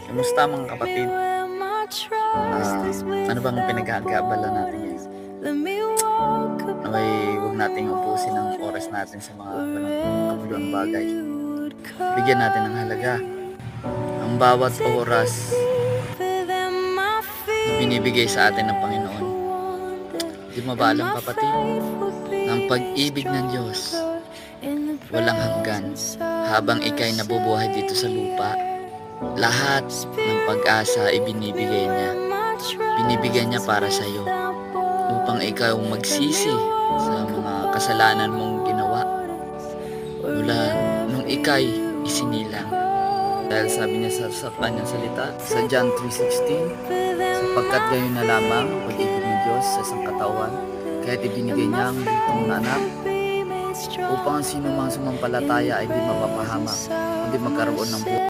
Kumusta mga kapatid? Ano bang pinag-aagabala natin ngayon? Naway huwag nating ubusin ang oras natin sa mga walang kabuluhang bagay. Bigyan natin ng halaga ang bawat oras na binibigay sa atin ng Panginoon. Di mo ba alam, kapatid, na ang pag-ibig ng Diyos walang hanggan habang ikay nabubuhay dito sa lupa? Lahat ng pag-asa ay binibigay niya. Binibigyan niya para sa iyo upang ikaw magsisi sa mga kasalanan mong ginawa mula nung ikay isinilang. Dahil sabi niya sa kanyang salita sa John 3:16, sapagkat gayon na lamang ang pag-ibig ng Diyos sa isang katawan, kaya't ibinigay niya ang bitong na anak upang ang sino mang sumampalataya ay di mapapahamak, kundi magkaroon ng buhay.